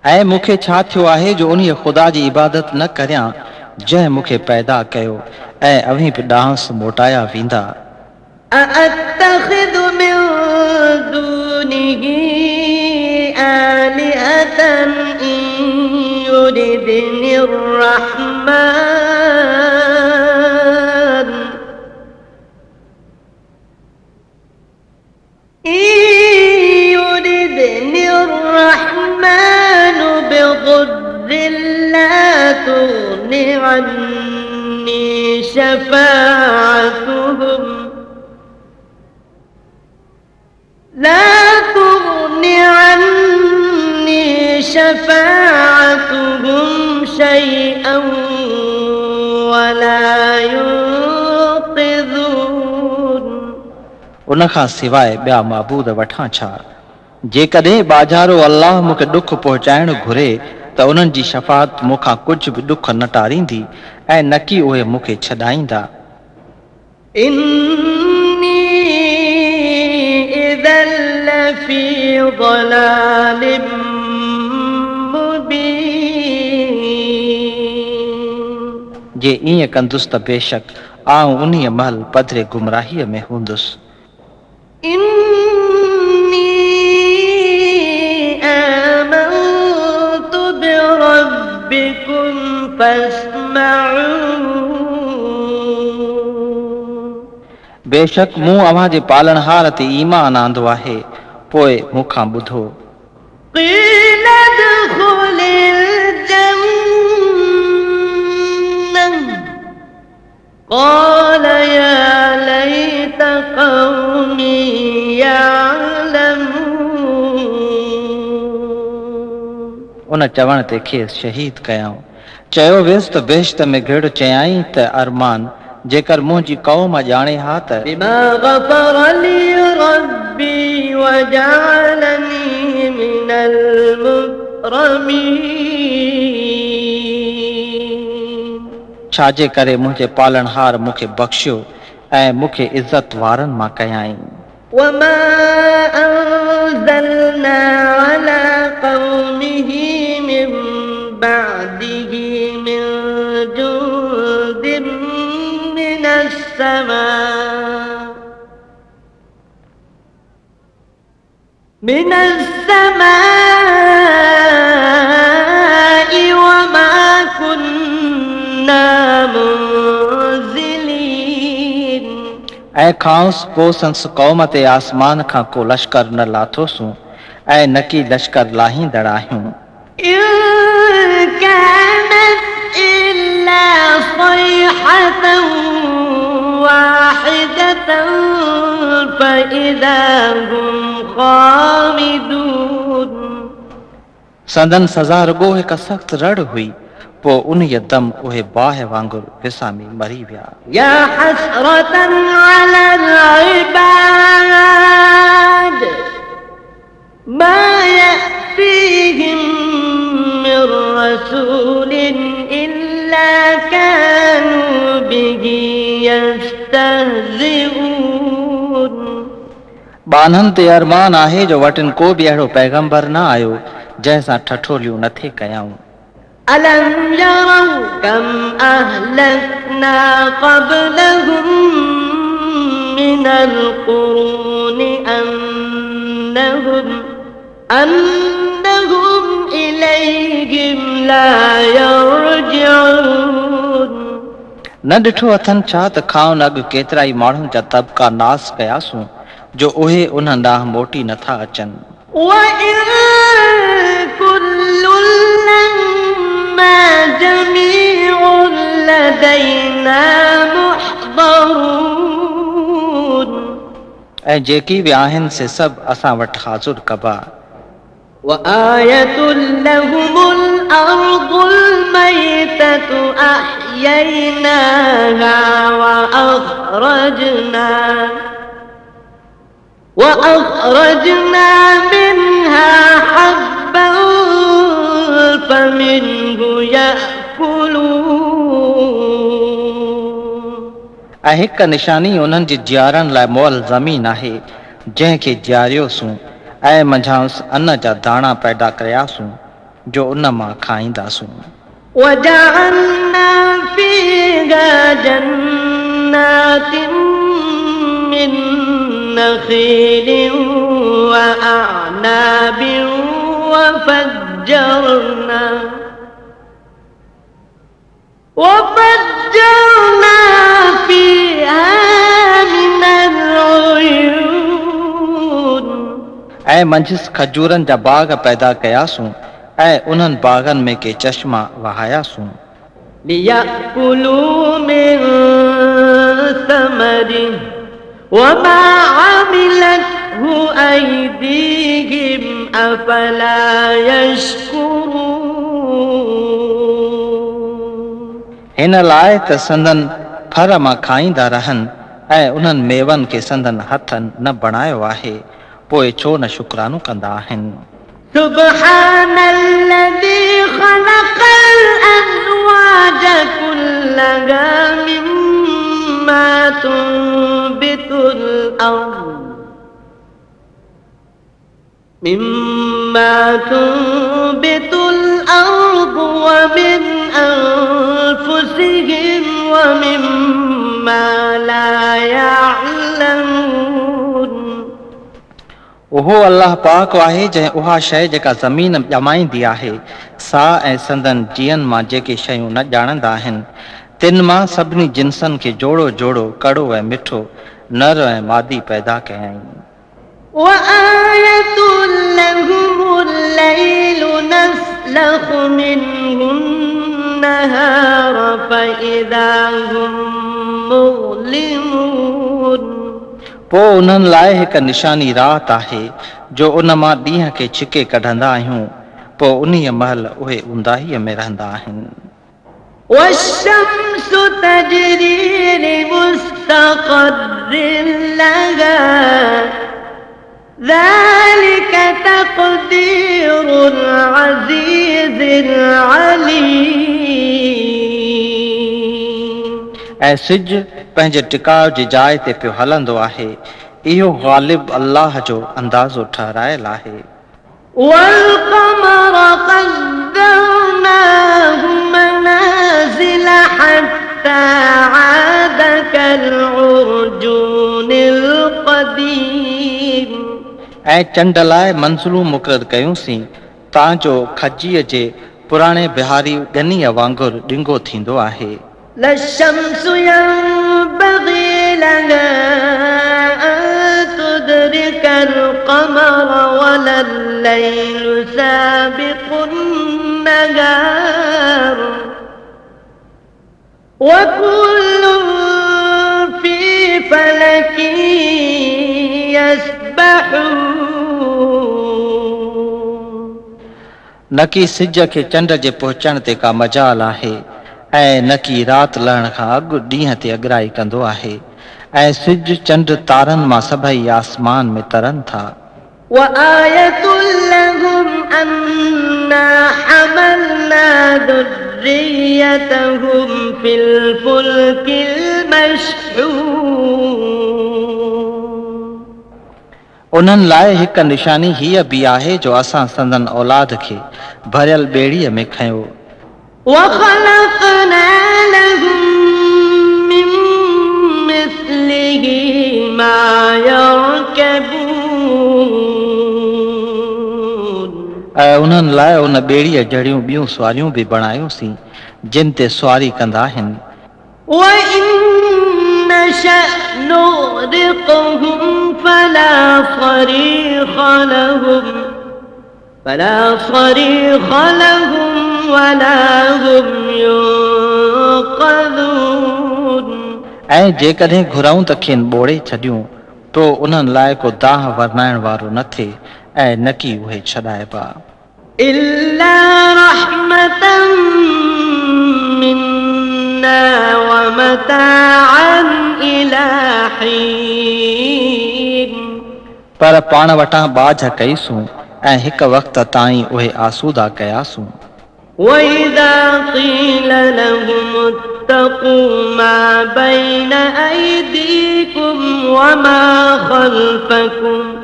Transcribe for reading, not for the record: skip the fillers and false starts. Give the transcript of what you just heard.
ऐं मूंखे छा थियो आहे जो उन्हीअ ख़ुदा जी इबादत न करियां जंहिं मूंखे पैदा कयो ऐं अवीं बि ॾांहुं मोटाया वेंदा। أأتخذ من دونه آلهة إن يردني الرحمن بضر لا تغن عني شفاعتهم شيئا ولا ينقذون। उन खां सवाइ ॿिया महबूद वठां छा? जेकॾहिं बाजारो अल्लाह मूंखे ॾुख पहुचाइण घुरे त उन्हनि जी शफ़ात मूंखां कुझु बि ॾुख न टारींदी ऐं न की उहे मूंखे छॾाईंदा। إني إذا لفي ضلال مبين। जे ईअं कंदुसि त बेशक आऊं उन्हीअ महिल पधरे गुमराहीअ में हूंदुसि। إني آمنت بربكم فاسمعون। बेशक मूं अव्हां जे पालनहार ते ईमान आंदो आहे, पोइ मूंखां ॿुधो। قيل ادخل الجنة قال يا ليت قومي يعلمون। उन चवण ते खेसि शहीद कयऊं। चयो वियुसि त बेश्त में घिड़ चयाईं त अरमान जेकर मुंहिंजी क़ौम ॼाणे हा त بما غفر لي ربي وجعلني من المكرمين। छाजे करे मुंहिंजे पालनहार मूंखे बख़्शियो ऐं मूंखे इज़त वारनि मां कयाईं। وما أنزلنا على قومه من بعده من جند من السماء وما كنا منزلين। ऐं खांसि पोइ संस क़ौम ते आसमान खां को लश्कर न लाथोसूं ऐं न की लश्कर लाहींदड़ आहियूं। إن كانت إلا صيحة واحدة فإذا هم خامدون। संदन सज़ा रुॻो हिकु सख़्तु रड़ हुई, पोइ उन्हीअ दम उहे बाहि वांगुरु विसामी मरी विया। يا حسرة على العباد ما يأتيهم من رسول إلا كانوا به يستهزئون। बाननि ते अरमान आहे जो वटिन को बि अहिड़ो पैगंबर न आयो जंहिंसां ठठोलियूं नथे कयाऊं। ألم يروا كم أهلكنا قبلهم من القرون أنهم إليهم لا يرجعون। न ॾिठो अथनि छा त खाउन अॻु केतिरा ई माण्हुनि जा तबका नास कयासूं जो उहे उन्हनि ॾांहुं मोटी नथा अचनि। وإن كل لما جميع لدينا محضرون। ऐं जेकी बि आहिनि से सभु असां वटि हाज़ुर कबा। وآية لهم الأرض الميتة أحييناها وأخرجنا منها حبا فمنه يأكلون। ऐं हिकु निशानी उन्हनि जी जियारनि लाइ मोल ज़मीन आहे जंहिंखे जियारियोसूं ऐं मंझांसि अन जा दाणा पैदा कयासूं। जो उन मां खाईंदासूं। وجعلنا فيها جنات من نخيل وأعناب وفجرنا فيها من العيون ऐं मंझि खजूरनि जा बाग पैदा कयासूं ऐं उन्हनि बागनि में के चश्मा वहायासूं। ليأكلوا من ثمره وما عملته أيديهم أفلا يشكرون हिन लाइ त संदन फर मां खाईंदा रहनि ऐं उन्हनि मेवनि खे संदन हथनि न बणायो आहे, पोइ छो न शुक्रानो कंदा आहिनि। سبحان الذي خلق الأزواج كلها مما تنبت الأرض ومن أنفسهم ومما لا يعلمون उहो अलाह पाक आहे जंहिं उहा शइ जेका ज़मीन ॼमाईंदी आहे, सा ऐं संदन जीअनि मां जेके शयूं न ॼाणंदा आहिनि, तिन मां सभिनी जिन्सनि खे जोड़ो जोड़ो कड़ो ऐं मिठो, नर ऐं मादी पैदा कयाईं। وآية لهم الليل نسلخ منه النهار فإذا هم مظلمون पोइ उन्हनि लाइ हिकु निशानी रात आहे जो उन मां ॾींहं खे छिके कढंदा आहियूं, पोइ उन्हीअ महिल उहे ऊंदाहीअ में रहंदा आहिनि। والشمس تجري لمستقر لها ذلك تقدير العزيز العليم ऐं सिज पंहिंजे टिकाव जी जाइ ते पियो हलंदो आहे, इहो ग़ालिब अल्लाह जो अंदाज़ो ठहरायल आहे। والقمر قدرناه منازل حتى عاد كالعرجون القديم ऐं चंड लाइ मंज़िलूं मुक़ररु कयूंसीं तांजो खजीअ जे पुराणे बिहारी ॻनीअ वांगुरु ॾिंगो थींदो आहे। لا الشمس ينبغي لها أن تدرك القمر ولا الليل سابق النهار وكل في فلك يسبحون न की सिज खे चंड जे पहुचण ते का मजाल आहे ऐं न की राति लहण खां अॻु ॾींहं ते अॻिराई कंदो आहे, ऐं सिज चंड तारनि मां सभई आसमान में तरनि था। وآية لهم أنا حملنا ذريتهم في الفلك المشحون उन्हनि लाइ हिकु निशानी हीअ बि आहे जो असां संदन औलाद खे भरियल ॿेड़ीअ में खयो। وخلقنا لهم من مثله ما يركبون ऐं उन्हनि लाइ उन ॿेड़ीअ जहिड़ियूं ॿियूं सवारियूं बि बणायोसीं जिन ते सवारी कंदा आहिनि। وإن نشأ نغرقهم فلا صريخ لهم ولا هم ينقذون ऐं जेकॾहिं घुराऊं त खेनि ॿोड़े छॾियूं, पोइ उन्हनि लाइ को दाह वरनाइण वारो न थिए ऐं न की उहे छॾाइबा। إلا رحمة منا ومتاعا إلى حين पर पाण वटां बाझ कईसूं ऐं हिकु वक़्त ताईं उहे आसूदा कयासूं। وإذا قيل لهم اتقوا ما بين أيديكم وما خلفكم